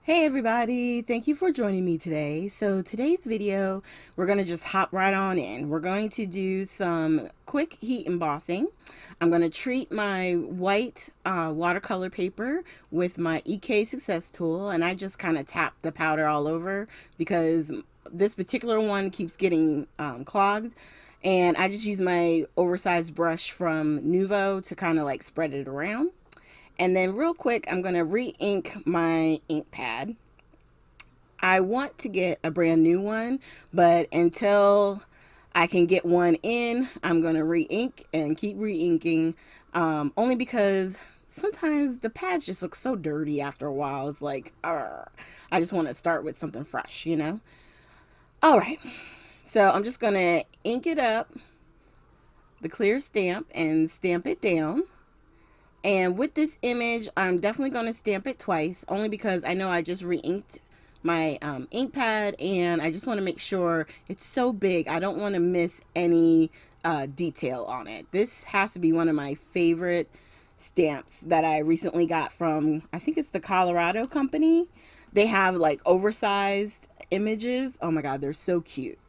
Hey everybody, thank you for joining me today. So today's video, we're going to just hop right on in. We're going to do some quick heat embossing. I'm going to treat my white watercolor paper with my EK Success tool, and I just kind of tap the powder all over because this particular one keeps getting clogged. And I just use my oversized brush from Nuvo to kind of like spread it around. And then real quick, I'm going to re-ink my ink pad. I want to get a brand new one, but until I can get one in, I'm going to re-ink and keep re-inking, only because sometimes the pads just look so dirty after a while. It's like, I just want to start with something fresh, you know? All right, so I'm just going to ink it up, the clear stamp, and stamp it down. And with this image, I'm definitely going to stamp it twice, only because I know I just re-inked my ink pad, and I just want to make sure it's so big. I don't want to miss any detail on it. This has to be one of my favorite stamps that I recently got from, I think it's the Colorado company. They have like oversized images. Oh my God, they're so cute.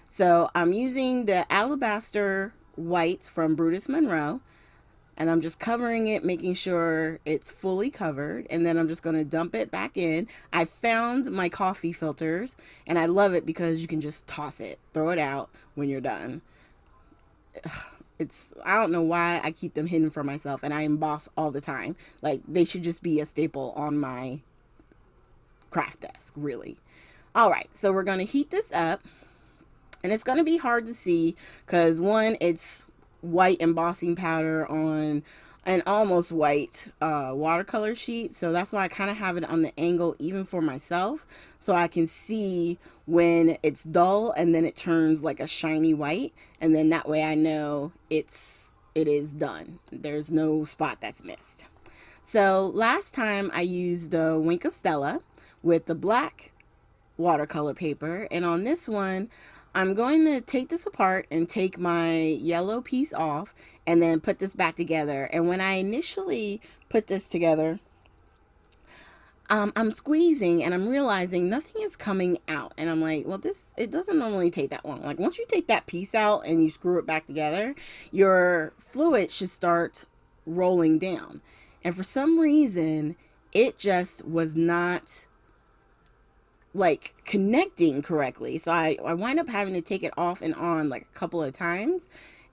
So I'm using the Alabaster White from Brutus Monroe, and I'm just covering it, making sure it's fully covered, and then I'm just going to dump it back in. I found my coffee filters, and I love it because you can just toss it, throw it out when you're done. I don't know why I keep them hidden from myself, and I emboss all the time. Like, they should just be a staple on my craft desk, really. All right, so we're going to heat this up, and it's going to be hard to see because, one, it's white embossing powder on an almost white watercolor sheet, so that's why I kind of have it on the angle even for myself, so I can see when it's dull and then it turns like a shiny white, and then that way I know it is done. There's no spot that's missed. So last time I used the Wink of Stella with the black watercolor paper, and on this one I'm going to take this apart and take my yellow piece off and then put this back together. And when I initially put this together, I'm squeezing and I'm realizing nothing is coming out, and I'm like, well, it doesn't normally take that long. Like, once you take that piece out and you screw it back together, your fluid should start rolling down, and for some reason it just was not like connecting correctly. So I wind up having to take it off and on like a couple of times.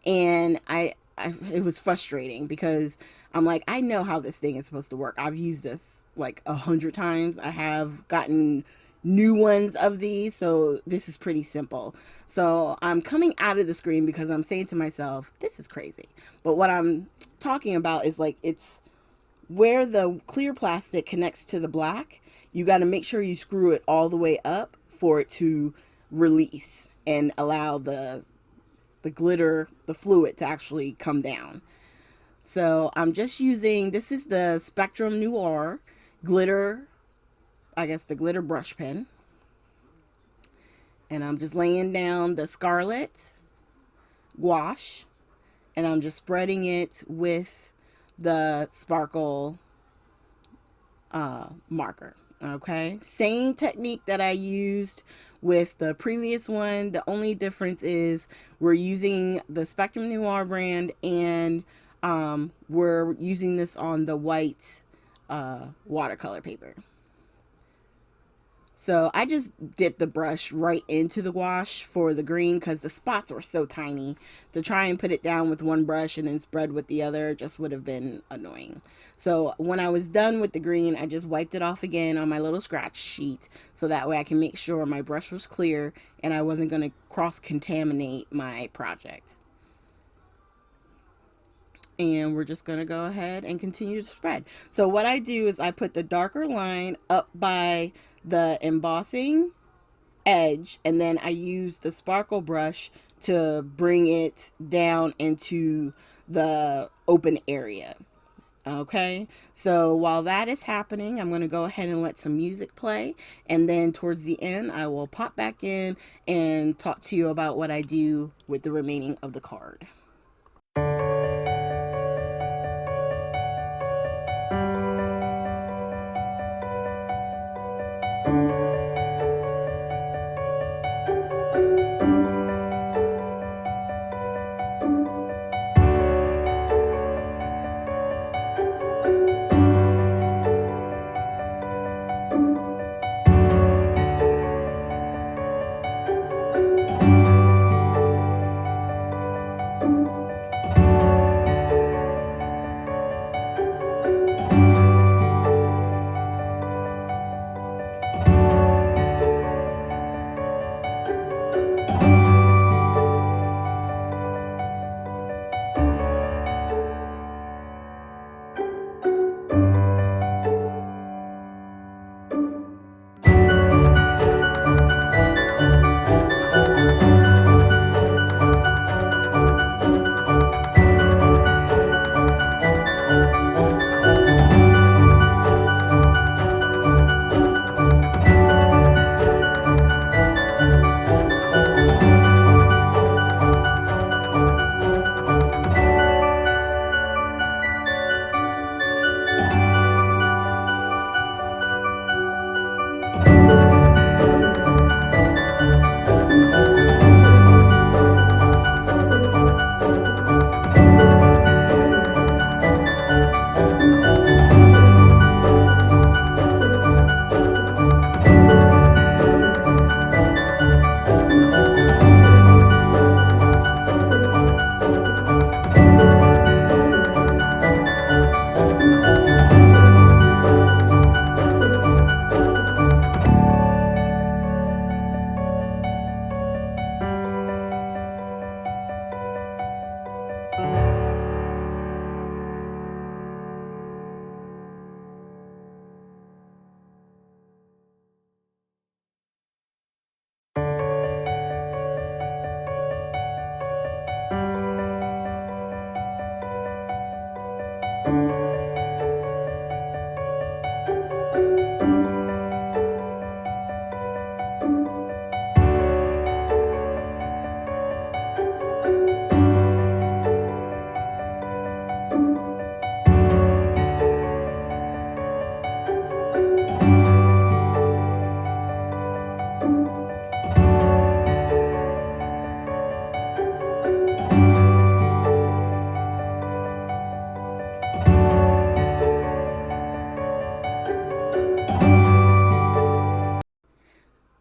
And it was frustrating because I'm like, I know how this thing is supposed to work. I've used this like 100 times. I have gotten new ones of these. So this is pretty simple. So I'm coming out of the screen because I'm saying to myself, this is crazy. But what I'm talking about is like, it's where the clear plastic connects to the black. You got to make sure you screw it all the way up for it to release and allow the glitter, the fluid, to actually come down. So I'm just using, this is the Spectrum Noir glitter, I guess the glitter brush pen. And I'm just laying down the Scarlet Gouache, and I'm just spreading it with the sparkle marker. Okay, same technique that I used with the previous one. The only difference is we're using the Spectrum Noir brand, and we're using this on the white watercolor paper. So I just dipped the brush right into the gouache for the green because the spots were so tiny. To try and put it down with one brush and then spread with the other just would have been annoying. So when I was done with the green, I just wiped it off again on my little scratch sheet, so that way I can make sure my brush was clear and I wasn't going to cross-contaminate my project. And we're just going to go ahead and continue to spread. So what I do is I put the darker line up by the embossing edge, and then I use the sparkle brush to bring it down into the open area. Okay, so while that is happening, I'm going to go ahead and let some music play, and then towards the end I will pop back in and talk to you about what I do with the remaining of the card.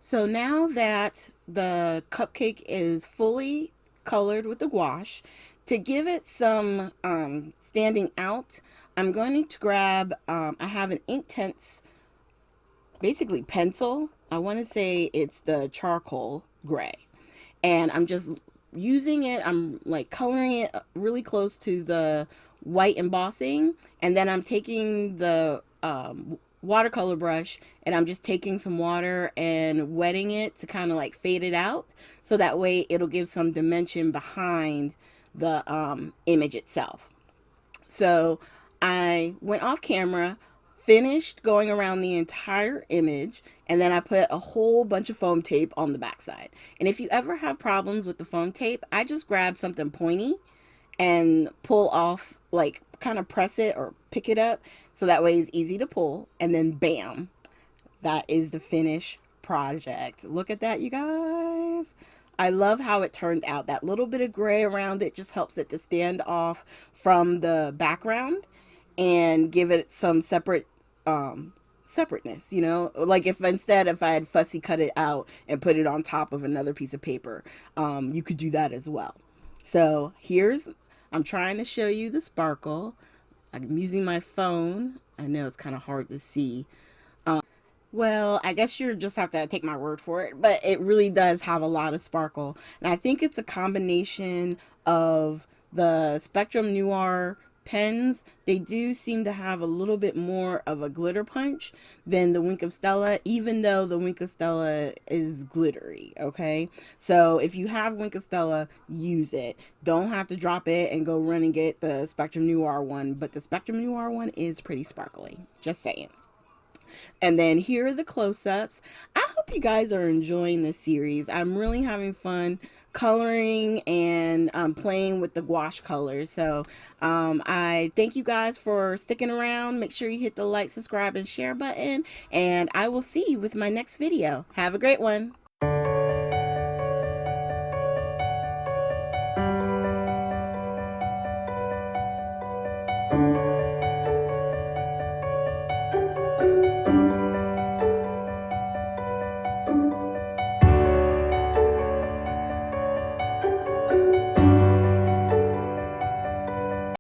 So now that the cupcake is fully colored with the gouache, to give it some standing out, I'm going to grab, I have an Inktense, basically pencil. I want to say it's the charcoal gray. And I'm just using it, I'm like coloring it really close to the white embossing. And then I'm taking the watercolor brush and I'm just taking some water and wetting it to kind of like fade it out. So that way it'll give some dimension behind the image itself. So I went off camera, finished going around the entire image, and then I put a whole bunch of foam tape on the backside. And if you ever have problems with the foam tape, I just grab something pointy and pull off, like kind of press it or pick it up so that way it's easy to pull. And then bam, that is the finished project. Look at that, you guys. I love how it turned out. That little bit of gray around it just helps it to stand off from the background and give it some separateness, you know? Like if I had fussy cut it out and put it on top of another piece of paper, you could do that as well. So I'm trying to show you the sparkle. I'm using my phone. I know it's kind of hard to see. Well, I guess you just have to take my word for it, but it really does have a lot of sparkle. And I think it's a combination of the Spectrum Noir pens. They do seem to have a little bit more of a glitter punch than the Wink of Stella, even though the Wink of Stella is glittery, okay? So if you have Wink of Stella, use it. Don't have to drop it and go run and get the Spectrum Noir one, but the Spectrum Noir one is pretty sparkly. Just saying. And then here are the close-ups. I hope you guys are enjoying this series. I'm really having fun coloring and playing with the gouache colors. So I thank you guys for sticking around. Make sure you hit the like, subscribe, and share button. And I will see you with my next video. Have a great one.